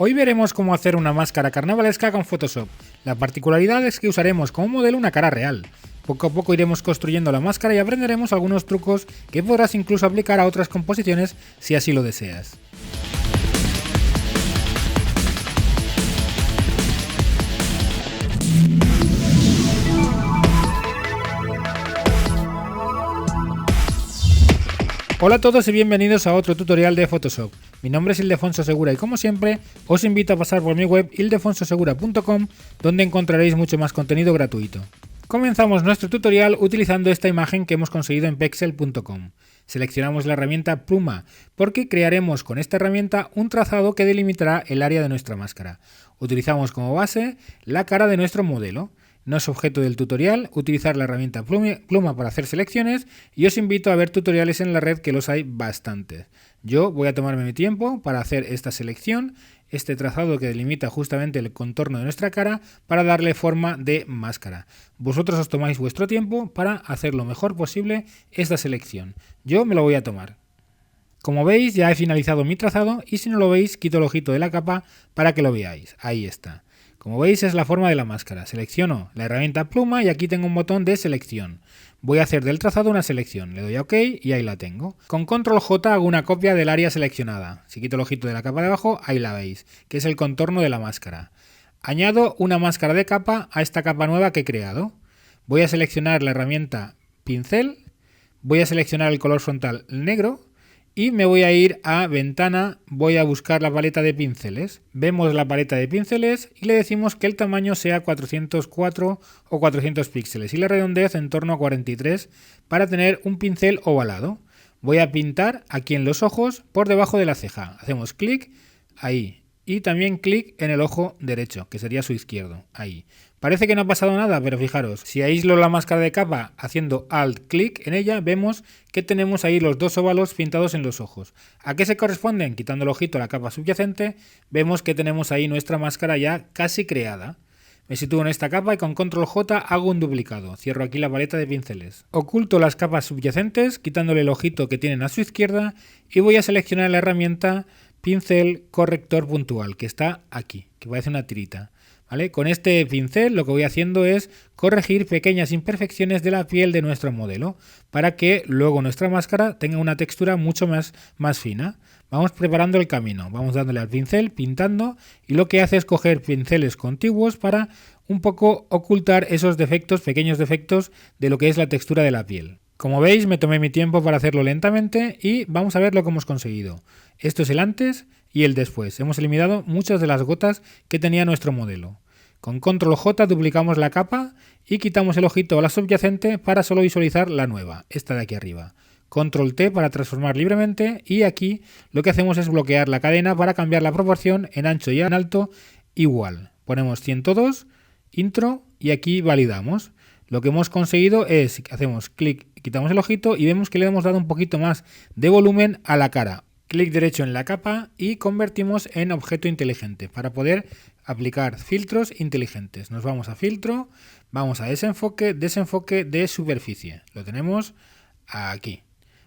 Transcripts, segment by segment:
Hoy veremos cómo hacer una máscara carnavalesca con Photoshop. La particularidad es que usaremos como modelo una cara real. Poco a poco iremos construyendo la máscara y aprenderemos algunos trucos que podrás incluso aplicar a otras composiciones si así lo deseas. Hola a todos y bienvenidos a otro tutorial de Photoshop. Mi nombre es Ildefonso Segura y como siempre os invito a pasar por mi web ildefonsosegura.com, donde encontraréis mucho más contenido gratuito. Comenzamos nuestro tutorial utilizando esta imagen que hemos conseguido en pexel.com. Seleccionamos la herramienta Pluma porque crearemos con esta herramienta un trazado que delimitará el área de nuestra máscara. Utilizamos como base la cara de nuestro modelo. No es objeto del tutorial utilizar la herramienta Pluma para hacer selecciones y os invito a ver tutoriales en la red que los hay bastantes. Yo voy a tomarme mi tiempo para hacer esta selección, este trazado que delimita justamente el contorno de nuestra cara para darle forma de máscara. Vosotros os tomáis vuestro tiempo para hacer lo mejor posible esta selección. Yo me lo voy a tomar. Como veis ya he finalizado mi trazado y si no lo veis quito el ojito de la capa para que lo veáis. Ahí está. Como veis es la forma de la máscara. Selecciono la herramienta Pluma y aquí tengo un botón de selección. Voy a hacer del trazado una selección. Le doy a OK y ahí la tengo. Con Control J hago una copia del área seleccionada. Si quito el ojito de la capa de abajo, ahí la veis, que es el contorno de la máscara. Añado una máscara de capa a esta capa nueva que he creado. Voy a seleccionar la herramienta Pincel. Voy a seleccionar el color frontal negro. Y me voy a ir a ventana, voy a buscar la paleta de pinceles. Vemos la paleta de pinceles y le decimos que el tamaño sea 404 o 400 píxeles y la redondez en torno a 43 para tener un pincel ovalado. Voy a pintar aquí en los ojos por debajo de la ceja. Hacemos clic ahí y también clic en el ojo derecho, que sería su izquierdo, ahí. Parece que no ha pasado nada, pero fijaros, si aíslo la máscara de capa haciendo Alt-clic en ella, vemos que tenemos ahí los dos óvalos pintados en los ojos. ¿A qué se corresponden? Quitando el ojito a la capa subyacente, vemos que tenemos ahí nuestra máscara ya casi creada. Me sitúo en esta capa y con Control J hago un duplicado. Cierro aquí la paleta de pinceles. Oculto las capas subyacentes, quitándole el ojito que tienen a su izquierda y voy a seleccionar la herramienta Pincel Corrector Puntual, que está aquí, que parece una tirita. ¿Vale? Con este pincel lo que voy haciendo es corregir pequeñas imperfecciones de la piel de nuestro modelo para que luego nuestra máscara tenga una textura mucho más fina. Vamos preparando el camino, vamos dándole al pincel, pintando y lo que hace es coger pinceles contiguos para un poco ocultar esos defectos, pequeños defectos de lo que es la textura de la piel. Como veis me tomé mi tiempo para hacerlo lentamente y vamos a ver lo que hemos conseguido. Esto es el antes y el después. Hemos eliminado muchas de las gotas que tenía nuestro modelo. Con Control J duplicamos la capa y quitamos el ojito a la subyacente para solo visualizar la nueva, esta de aquí arriba. Control T para transformar libremente y aquí lo que hacemos es bloquear la cadena para cambiar la proporción en ancho y en alto igual. Ponemos 102, intro y aquí validamos. Lo que hemos conseguido es que hacemos clic, quitamos el ojito y vemos que le hemos dado un poquito más de volumen a la cara. Clic derecho en la capa y convertimos en objeto inteligente para poder aplicar filtros inteligentes. Nos vamos a filtro, vamos a desenfoque de superficie. Lo tenemos aquí.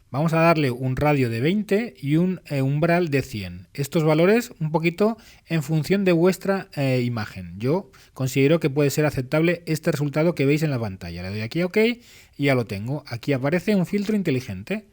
Vamos a darle un radio de 20 y un umbral de 100. Estos valores un poquito en función de vuestra imagen. Yo considero que puede ser aceptable este resultado que veis en la pantalla. Le doy aquí a OK y ya lo tengo. Aquí aparece un filtro inteligente.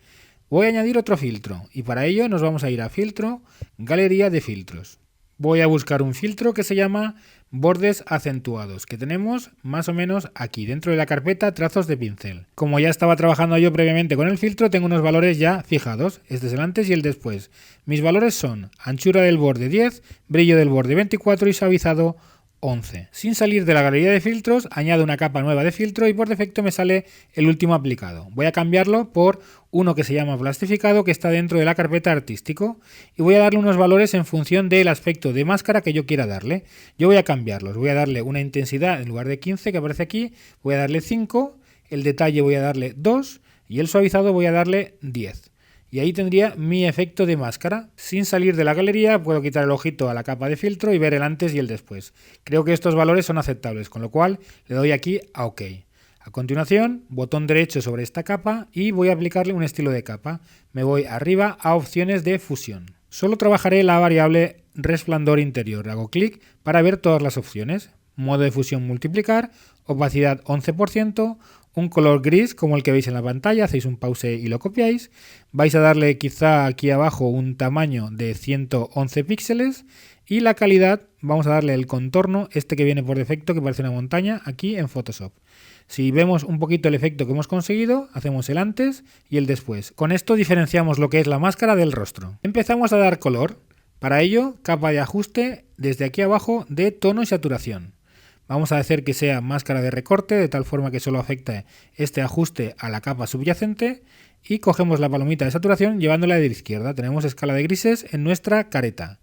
Voy a añadir otro filtro y para ello nos vamos a ir a filtro, galería de filtros. Voy a buscar un filtro que se llama bordes acentuados, que tenemos más o menos aquí, dentro de la carpeta trazos de pincel. Como ya estaba trabajando yo previamente con el filtro, tengo unos valores ya fijados. Este es el antes y el después. Mis valores son anchura del borde 10, brillo del borde 24 y suavizado 11. Sin salir de la galería de filtros, añado una capa nueva de filtro y por defecto me sale el último aplicado. Voy a cambiarlo por uno que se llama plastificado, que está dentro de la carpeta artístico, y voy a darle unos valores en función del aspecto de máscara que yo quiera darle. Yo voy a cambiarlos, voy a darle una intensidad en lugar de 15 que aparece aquí, voy a darle 5, el detalle voy a darle 2 y el suavizado voy a darle 10. Y ahí tendría mi efecto de máscara. Sin salir de la galería puedo quitar el ojito a la capa de filtro y ver el antes y el después. Creo que estos valores son aceptables, con lo cual le doy aquí a OK. A continuación, botón derecho sobre esta capa y voy a aplicarle un estilo de capa. Me voy arriba a opciones de fusión. Solo trabajaré la variable resplandor interior. Hago clic para ver todas las opciones. Modo de fusión multiplicar, opacidad 11%, un color gris como el que veis en la pantalla, hacéis un pause y lo copiáis. Vais a darle quizá aquí abajo un tamaño de 111 píxeles y la calidad, vamos a darle el contorno, este que viene por defecto que parece una montaña, aquí en Photoshop. Si vemos un poquito el efecto que hemos conseguido, hacemos el antes y el después. Con esto diferenciamos lo que es la máscara del rostro. Empezamos a dar color. Para ello, capa de ajuste desde aquí abajo de tono y saturación. Vamos a hacer que sea máscara de recorte, de tal forma que solo afecte este ajuste a la capa subyacente. Y cogemos la palomita de saturación llevándola de la izquierda. Tenemos escala de grises en nuestra careta.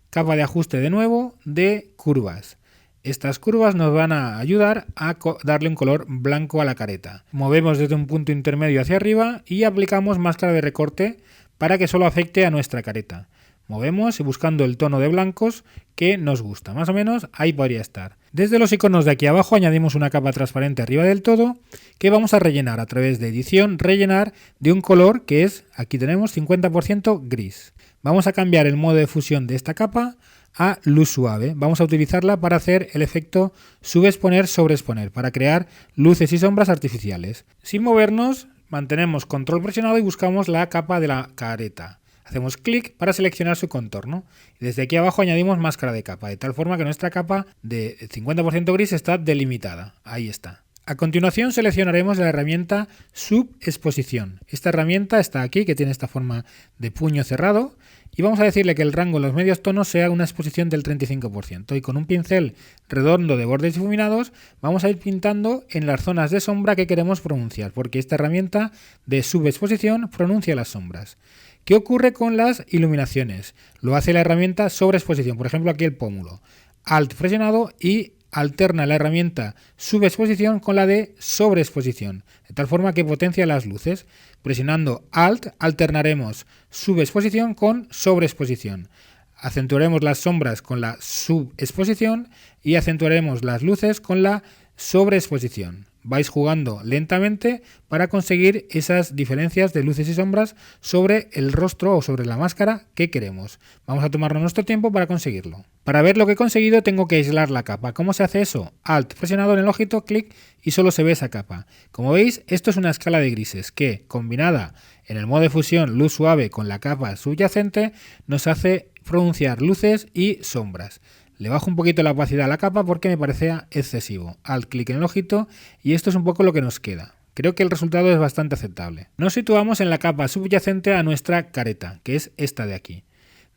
Capa de ajuste de nuevo de curvas. Estas curvas nos van a ayudar a darle un color blanco a la careta. Movemos desde un punto intermedio hacia arriba y aplicamos máscara de recorte para que solo afecte a nuestra careta. Movemos y buscando el tono de blancos que nos gusta. Más o menos ahí podría estar. Desde los iconos de aquí abajo añadimos una capa transparente arriba del todo que vamos a rellenar a través de edición, rellenar de un color que es, aquí tenemos 50% gris. Vamos a cambiar el modo de fusión de esta capa a luz suave. Vamos a utilizarla para hacer el efecto subexponer, sobreexponer, para crear luces y sombras artificiales. Sin movernos, mantenemos control presionado y buscamos la capa de la careta. Hacemos clic para seleccionar su contorno. Y desde aquí abajo añadimos máscara de capa, de tal forma que nuestra capa de 50% gris está delimitada. Ahí está. A continuación seleccionaremos la herramienta Subexposición. Esta herramienta está aquí, que tiene esta forma de puño cerrado, y vamos a decirle que el rango en los medios tonos sea una exposición del 35%. Y con un pincel redondo de bordes difuminados vamos a ir pintando en las zonas de sombra que queremos pronunciar, porque esta herramienta de subexposición pronuncia las sombras. ¿Qué ocurre con las iluminaciones? Lo hace la herramienta Sobreexposición. Por ejemplo, aquí el pómulo. Alt presionado y alterna la herramienta subexposición con la de sobreexposición, de tal forma que potencia las luces. Presionando Alt alternaremos subexposición con sobreexposición. Acentuaremos las sombras con la subexposición y acentuaremos las luces con la sobreexposición. Vais jugando lentamente para conseguir esas diferencias de luces y sombras sobre el rostro o sobre la máscara que queremos. Vamos a tomarnos nuestro tiempo para conseguirlo. Para ver lo que he conseguido tengo que aislar la capa. ¿Cómo se hace eso? Alt presionado en el ojito, clic y solo se ve esa capa. Como veis, esto es una escala de grises que, combinada en el modo de fusión luz suave con la capa subyacente, nos hace pronunciar luces y sombras. Le bajo un poquito la opacidad a la capa porque me parecía excesivo. Alt clic en el ojito y esto es un poco lo que nos queda. Creo que el resultado es bastante aceptable. Nos situamos en la capa subyacente a nuestra careta, que es esta de aquí.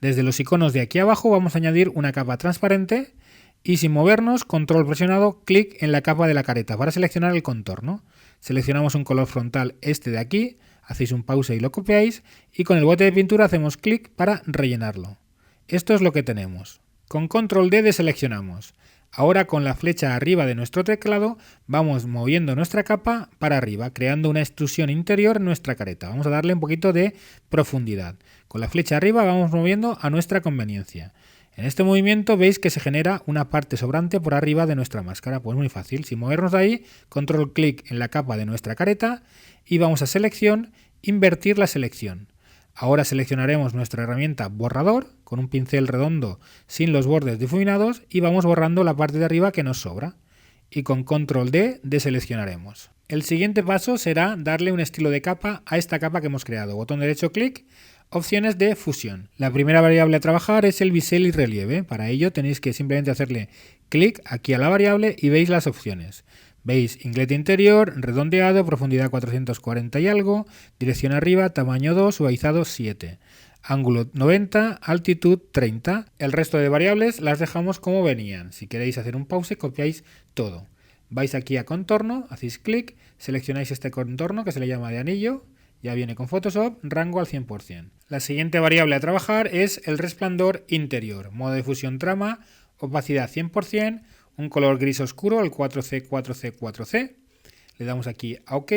Desde los iconos de aquí abajo vamos a añadir una capa transparente y sin movernos, control presionado, clic en la capa de la careta para seleccionar el contorno. Seleccionamos un color frontal, este de aquí, hacéis un pause y lo copiáis y con el bote de pintura hacemos clic para rellenarlo. Esto es lo que tenemos. Con control D deseleccionamos. Ahora con la flecha arriba de nuestro teclado vamos moviendo nuestra capa para arriba, creando una extrusión interior en nuestra careta. Vamos a darle un poquito de profundidad. Con la flecha arriba vamos moviendo a nuestra conveniencia. En este movimiento veis que se genera una parte sobrante por arriba de nuestra máscara. Pues muy fácil, sin movernos de ahí, control clic en la capa de nuestra careta y vamos a selección, invertir la selección. Ahora seleccionaremos nuestra herramienta borrador con un pincel redondo sin los bordes difuminados y vamos borrando la parte de arriba que nos sobra. Y con control D deseleccionaremos. El siguiente paso será darle un estilo de capa a esta capa que hemos creado. Botón derecho clic, opciones de fusión. La primera variable a trabajar es el bisel y relieve. Para ello tenéis que simplemente hacerle clic aquí a la variable y veis las opciones. Veis inglete interior, redondeado, profundidad 440 y algo, dirección arriba, tamaño 2, suavizado 7, ángulo 90, altitud 30. El resto de variables las dejamos como venían. Si queréis hacer un pause, copiáis todo. Vais aquí a contorno, hacéis clic, seleccionáis este contorno que se le llama de anillo, ya viene con Photoshop, rango al 100%. La siguiente variable a trabajar es el resplandor interior, modo de fusión trama, opacidad 100%, un color gris oscuro, el 4C4C4C, le damos aquí a OK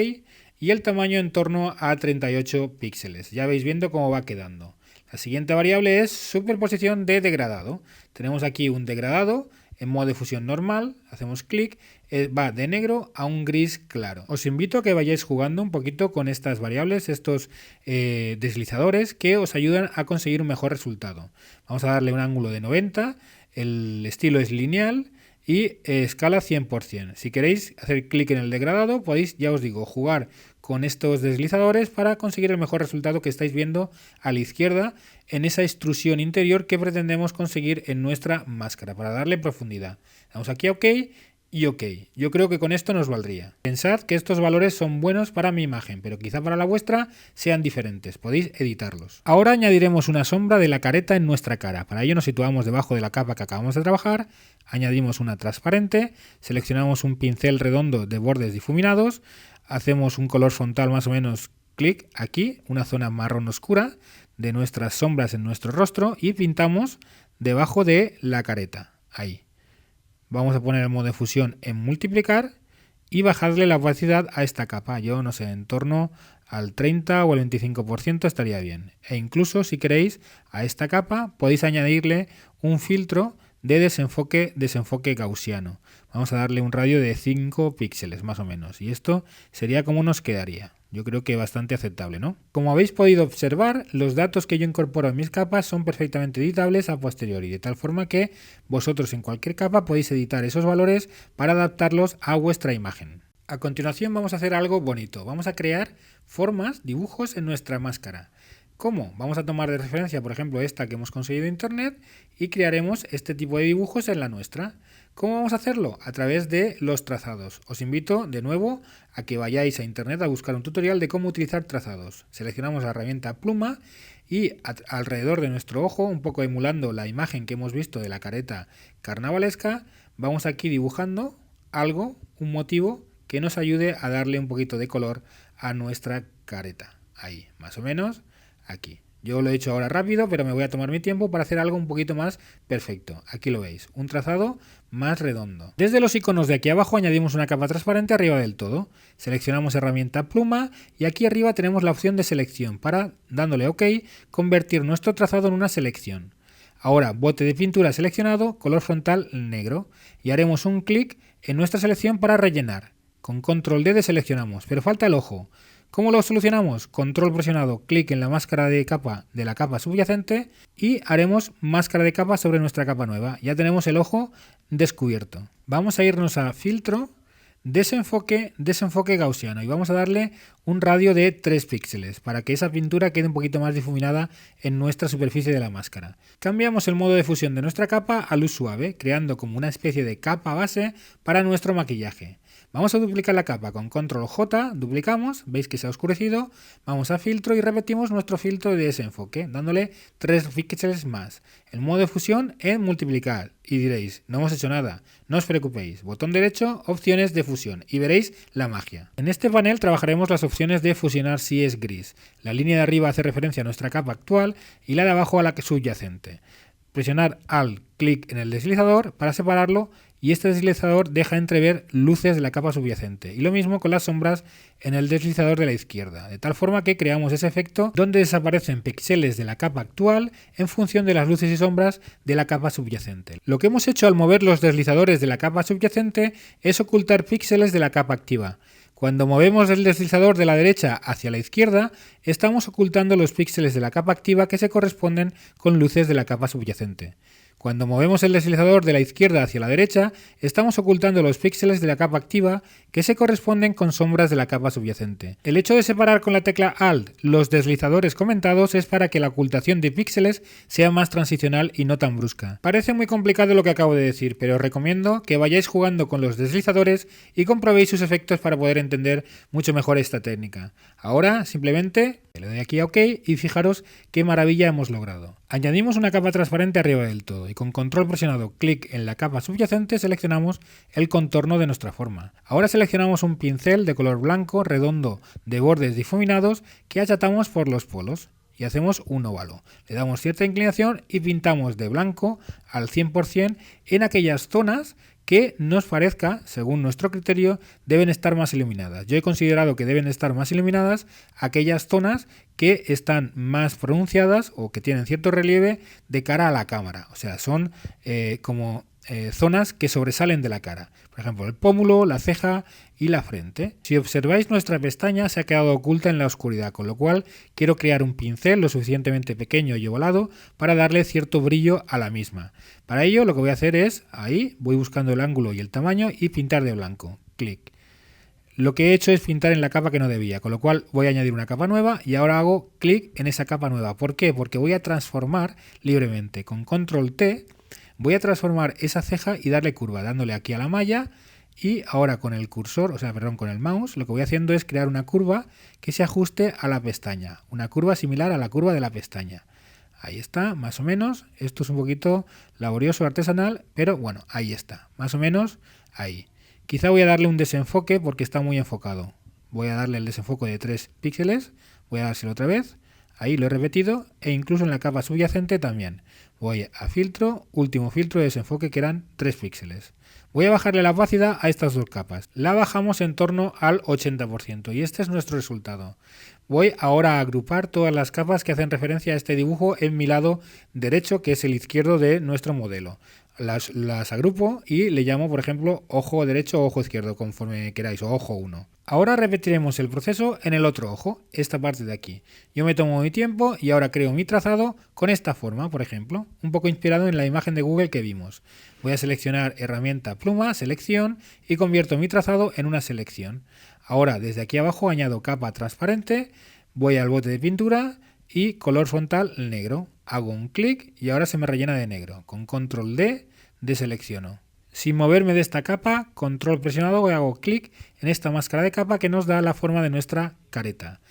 y el tamaño en torno a 38 píxeles. Ya veis viendo cómo va quedando. La siguiente variable es superposición de degradado. Tenemos aquí un degradado en modo de fusión normal, hacemos clic, va de negro a un gris claro. Os invito a que vayáis jugando un poquito con estas variables, estos deslizadores que os ayudan a conseguir un mejor resultado. Vamos a darle un ángulo de 90, el estilo es lineal y escala 100%. Si queréis hacer clic en el degradado, podéis, ya os digo, jugar con estos deslizadores para conseguir el mejor resultado que estáis viendo a la izquierda en esa extrusión interior que pretendemos conseguir en nuestra máscara para darle profundidad. Damos aquí a OK y OK. Yo creo que con esto nos valdría. Pensad que estos valores son buenos para mi imagen, pero quizá para la vuestra sean diferentes. Podéis editarlos. Ahora añadiremos una sombra de la careta en nuestra cara. Para ello nos situamos debajo de la capa que acabamos de trabajar, añadimos una transparente, seleccionamos un pincel redondo de bordes difuminados, hacemos un color frontal más o menos clic aquí, una zona marrón oscura de nuestras sombras en nuestro rostro y pintamos debajo de la careta, ahí. Vamos a poner el modo de fusión en multiplicar y bajarle la opacidad a esta capa. Yo no sé, en torno al 30 o el 25% estaría bien. E incluso si queréis a esta capa podéis añadirle un filtro de desenfoque gaussiano. Vamos a darle un radio de 5 píxeles más o menos. Y esto sería como nos quedaría. Yo creo que bastante aceptable, ¿no? Como habéis podido observar, los datos que yo incorporo en mis capas son perfectamente editables a posteriori, de tal forma que vosotros en cualquier capa podéis editar esos valores para adaptarlos a vuestra imagen. A continuación vamos a hacer algo bonito. Vamos a crear formas, dibujos en nuestra máscara. ¿Cómo? Vamos a tomar de referencia, por ejemplo, esta que hemos conseguido en internet y crearemos este tipo de dibujos en la nuestra. ¿Cómo vamos a hacerlo? A través de los trazados. Os invito de nuevo a que vayáis a internet a buscar un tutorial de cómo utilizar trazados. Seleccionamos la herramienta pluma y alrededor de nuestro ojo, un poco emulando la imagen que hemos visto de la careta carnavalesca, vamos aquí dibujando algo, un motivo que nos ayude a darle un poquito de color a nuestra careta. Ahí, más o menos. Aquí. Yo lo he hecho ahora rápido, pero me voy a tomar mi tiempo para hacer algo un poquito más perfecto. Aquí lo veis, un trazado más redondo. Desde los iconos de aquí abajo añadimos una capa transparente arriba del todo. Seleccionamos herramienta pluma y aquí arriba tenemos la opción de selección para, dándole OK, convertir nuestro trazado en una selección. Ahora, bote de pintura seleccionado, color frontal negro y haremos un clic en nuestra selección para rellenar. Con control D deseleccionamos, pero falta el ojo. ¿Cómo lo solucionamos? Control presionado, clic en la máscara de capa de la capa subyacente y haremos máscara de capa sobre nuestra capa nueva. Ya tenemos el ojo descubierto. Vamos a irnos a filtro, desenfoque gaussiano y vamos a darle un radio de 3 píxeles para que esa pintura quede un poquito más difuminada en nuestra superficie de la máscara. Cambiamos el modo de fusión de nuestra capa a luz suave, creando como una especie de capa base para nuestro maquillaje. Vamos a duplicar la capa con control J, duplicamos, veis que se ha oscurecido, vamos a filtro y repetimos nuestro filtro de desenfoque, dándole 3 píxeles más. El modo de fusión en multiplicar y diréis, no hemos hecho nada, no os preocupéis, botón derecho, opciones de fusión y veréis la magia. En este panel trabajaremos las opciones de fusionar si es gris. La línea de arriba hace referencia a nuestra capa actual y la de abajo a la subyacente. Presionar Alt, clic en el deslizador para separarlo y este deslizador deja entrever luces de la capa subyacente. Y lo mismo con las sombras en el deslizador de la izquierda, de tal forma que creamos ese efecto donde desaparecen píxeles de la capa actual en función de las luces y sombras de la capa subyacente. Lo que hemos hecho al mover los deslizadores de la capa subyacente es ocultar píxeles de la capa activa. Cuando movemos el deslizador de la derecha hacia la izquierda, estamos ocultando los píxeles de la capa activa que se corresponden con luces de la capa subyacente. Cuando movemos el deslizador de la izquierda hacia la derecha, estamos ocultando los píxeles de la capa activa que se corresponden con sombras de la capa subyacente. El hecho de separar con la tecla Alt los deslizadores comentados es para que la ocultación de píxeles sea más transicional y no tan brusca. Parece muy complicado lo que acabo de decir, pero os recomiendo que vayáis jugando con los deslizadores y comprobéis sus efectos para poder entender mucho mejor esta técnica. Ahora simplemente le doy aquí a OK y fijaros qué maravilla hemos logrado. Añadimos una capa transparente arriba del todo y con control presionado clic en la capa subyacente seleccionamos el contorno de nuestra forma. Ahora seleccionamos un pincel de color blanco redondo de bordes difuminados que achatamos por los polos y hacemos un óvalo. Le damos cierta inclinación y pintamos de blanco al 100% en aquellas zonas que nos parezca, según nuestro criterio, deben estar más iluminadas. Yo he considerado que deben estar más iluminadas aquellas zonas que están más pronunciadas o que tienen cierto relieve de cara a la cámara. O sea, son como zonas que sobresalen de la cara. Por ejemplo, el pómulo, la ceja y la frente. Si observáis, nuestra pestaña se ha quedado oculta en la oscuridad, con lo cual quiero crear un pincel lo suficientemente pequeño y ovalado para darle cierto brillo a la misma. Para ello lo que voy a hacer es, ahí, voy buscando el ángulo y el tamaño y pintar de blanco. Clic. Lo que he hecho es pintar en la capa que no debía, con lo cual voy a añadir una capa nueva y ahora hago clic en esa capa nueva. ¿Por qué? Porque voy a transformar libremente. Con control T voy a transformar esa ceja y darle curva, dándole aquí a la malla y ahora con el cursor, con el mouse, lo que voy haciendo es crear una curva que se ajuste a la pestaña. Una curva similar a la curva de la pestaña. Ahí está, más o menos. Esto es un poquito laborioso, artesanal, pero bueno, ahí está. Más o menos ahí. Quizá voy a darle un desenfoque porque está muy enfocado. Voy a darle el desenfoque de 3 píxeles. Voy a dárselo otra vez. Ahí lo he repetido e incluso en la capa subyacente también. Voy a filtro, último filtro de desenfoque que eran 3 píxeles. Voy a bajarle la opacidad a estas dos capas. La bajamos en torno al 80% y este es nuestro resultado. Voy ahora a agrupar todas las capas que hacen referencia a este dibujo en mi lado derecho, que es el izquierdo de nuestro modelo. Las agrupo y le llamo, por ejemplo, ojo derecho o ojo izquierdo, conforme queráis, o ojo 1. Ahora repetiremos el proceso en el otro ojo, esta parte de aquí. Yo me tomo mi tiempo y ahora creo mi trazado con esta forma, por ejemplo, un poco inspirado en la imagen de Google que vimos. Voy a seleccionar herramienta pluma, selección y convierto mi trazado en una selección. Ahora desde aquí abajo añado capa transparente, voy al bote de pintura y color frontal negro. Hago un clic y ahora se me rellena de negro. Con control D deselecciono. Sin moverme de esta capa, control presionado, hago clic en esta máscara de capa que nos da la forma de nuestra careta.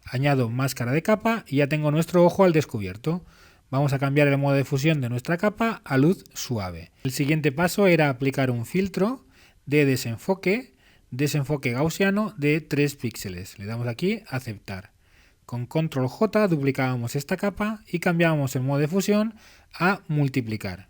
Añado máscara de capa y ya tengo nuestro ojo al descubierto. Vamos a cambiar el modo de fusión de nuestra capa a luz suave. El siguiente paso era aplicar un filtro de desenfoque gaussiano de 3 píxeles. Le damos aquí a aceptar. Con control J duplicábamos esta capa y cambiábamos el modo de fusión a multiplicar.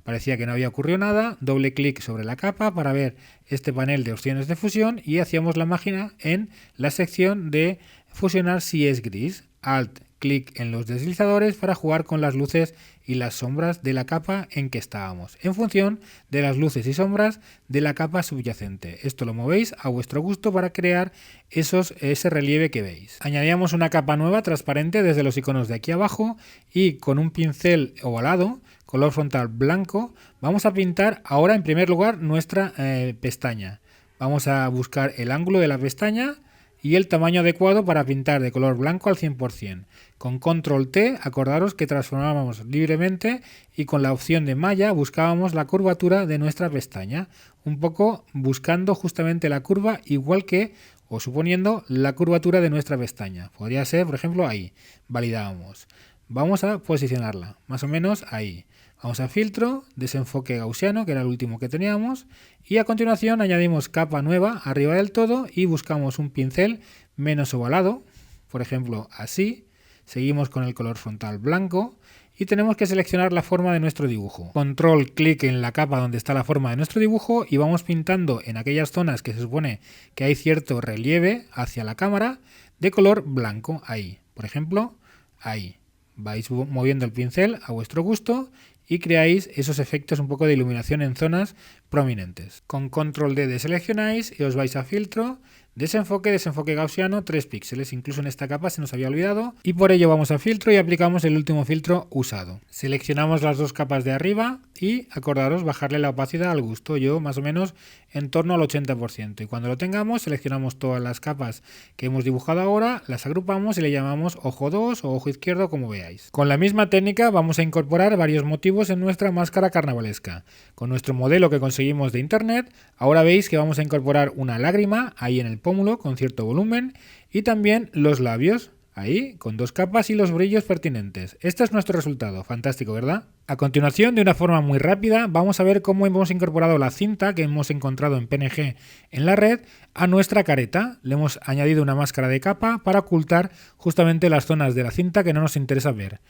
Parecía que no había ocurrido nada, doble clic sobre la capa para ver este panel de opciones de fusión y hacíamos la máquina en la sección de fusionar si es gris. Alt clic en los deslizadores para jugar con las luces y las sombras de la capa en que estábamos, en función de las luces y sombras de la capa subyacente. Esto lo movéis a vuestro gusto para crear ese relieve que veis. Añadíamos una capa nueva transparente desde los iconos de aquí abajo y con un pincel ovalado, color frontal blanco, vamos a pintar ahora en primer lugar nuestra pestaña. Vamos a buscar el ángulo de la pestaña y el tamaño adecuado para pintar de color blanco al 100%. Con control T, acordaros que transformábamos libremente y con la opción de malla buscábamos la curvatura de nuestra pestaña, un poco buscando justamente la curva igual que, o suponiendo, la curvatura de nuestra pestaña. Podría ser, por ejemplo, ahí. Validábamos. Vamos a posicionarla, más o menos ahí. Vamos a filtro, desenfoque gaussiano, que era el último que teníamos, y a continuación añadimos capa nueva arriba del todo y buscamos un pincel menos ovalado, por ejemplo así. Seguimos con el color frontal blanco y tenemos que seleccionar la forma de nuestro dibujo. Control clic en la capa donde está la forma de nuestro dibujo y vamos pintando en aquellas zonas que se supone que hay cierto relieve hacia la cámara de color blanco, ahí, por ejemplo, ahí. Vais moviendo el pincel a vuestro gusto y creáis esos efectos un poco de iluminación en zonas prominentes. Con control D deseleccionáis y os vais a filtro, desenfoque gaussiano 3 píxeles. Incluso en esta capa se nos había olvidado y por ello vamos a filtro y aplicamos el último filtro usado. Seleccionamos las dos capas de arriba y acordaros bajarle la opacidad al gusto, yo más o menos en torno al 80%. Y cuando lo tengamos seleccionamos todas las capas que hemos dibujado ahora, las agrupamos y le llamamos ojo 2 o ojo izquierdo, como veáis. Con la misma técnica vamos a incorporar varios motivos en nuestra máscara carnavalesca. Con nuestro modelo que conseguimos de internet, ahora veis que vamos a incorporar una lágrima ahí en el pómulo con cierto volumen y también los labios ahí con 2 capas y los brillos pertinentes. Este es nuestro resultado, fantástico, ¿verdad? A continuación, de una forma muy rápida, vamos a ver cómo hemos incorporado la cinta que hemos encontrado en PNG en la red a nuestra careta. Le hemos añadido una máscara de capa para ocultar justamente las zonas de la cinta que no nos interesa ver.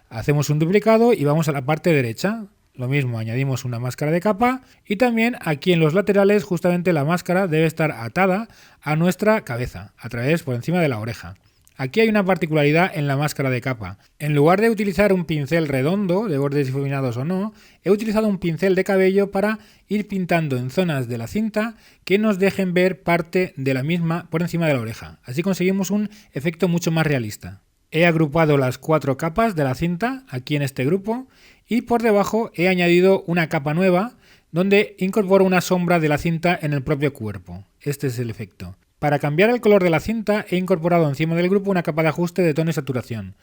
Hacemos un duplicado y vamos a la parte derecha. Lo mismo, añadimos una máscara de capa y también aquí en los laterales justamente la máscara debe estar atada a nuestra cabeza, a través por encima de la oreja. Aquí hay una particularidad en la máscara de capa. En lugar de utilizar un pincel redondo, de bordes difuminados o no, he utilizado un pincel de cabello para ir pintando en zonas de la cinta que nos dejen ver parte de la misma por encima de la oreja. Así conseguimos un efecto mucho más realista. He agrupado las 4 capas de la cinta aquí en este grupo y por debajo he añadido una capa nueva donde incorporo una sombra de la cinta en el propio cuerpo. Este es el efecto. Para cambiar el color de la cinta he incorporado encima del grupo una capa de ajuste de tono y saturación.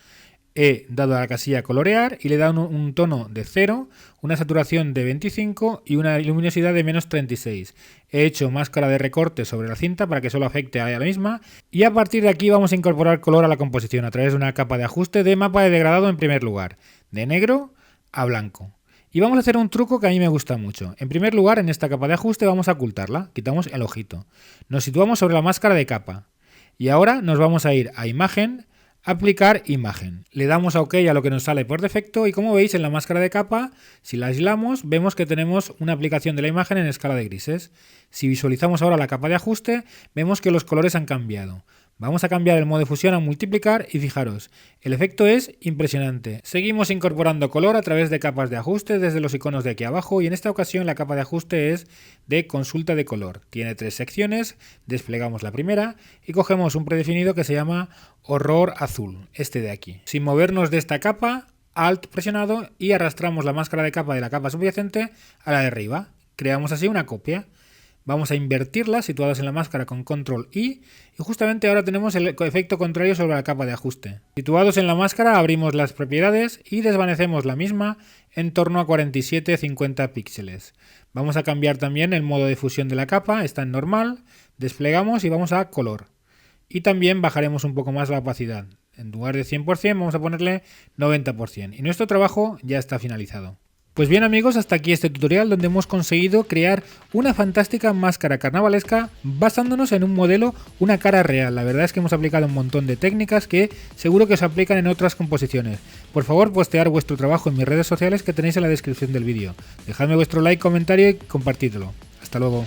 He dado a la casilla colorear y le he dado un tono de 0, una saturación de 25 y una luminosidad de menos 36. He hecho máscara de recorte sobre la cinta para que solo afecte a la misma y a partir de aquí vamos a incorporar color a la composición a través de una capa de ajuste de mapa de degradado en primer lugar, de negro a blanco. Y vamos a hacer un truco que a mí me gusta mucho. En primer lugar, en esta capa de ajuste vamos a ocultarla, quitamos el ojito. Nos situamos sobre la máscara de capa. Y ahora nos vamos a ir a Imagen, Aplicar Imagen. Le damos a OK a lo que nos sale por defecto y como veis en la máscara de capa, si la aislamos, vemos que tenemos una aplicación de la imagen en escala de grises. Si visualizamos ahora la capa de ajuste, vemos que los colores han cambiado. Vamos a cambiar el modo de fusión a multiplicar y fijaros, el efecto es impresionante. Seguimos incorporando color a través de capas de ajuste desde los iconos de aquí abajo y en esta ocasión la capa de ajuste es de consulta de color. Tiene 3 secciones, desplegamos la primera y cogemos un predefinido que se llama Horror Azul, este de aquí. Sin movernos de esta capa, Alt presionado y arrastramos la máscara de capa de la capa subyacente a la de arriba. Creamos así una copia. Vamos a invertirlas situadas en la máscara con Control I y justamente ahora tenemos el efecto contrario sobre la capa de ajuste. Situados en la máscara abrimos las propiedades y desvanecemos la misma en torno a 47-50 píxeles. Vamos a cambiar también el modo de fusión de la capa, está en normal, desplegamos y vamos a color. Y también bajaremos un poco más la opacidad. En lugar de 100% vamos a ponerle 90% y nuestro trabajo ya está finalizado. Pues bien amigos, hasta aquí este tutorial donde hemos conseguido crear una fantástica máscara carnavalesca basándonos en un modelo, una cara real. La verdad es que hemos aplicado un montón de técnicas que seguro que os aplican en otras composiciones. Por favor, postear vuestro trabajo en mis redes sociales que tenéis en la descripción del vídeo. Dejadme vuestro like, comentario y compartidlo. Hasta luego.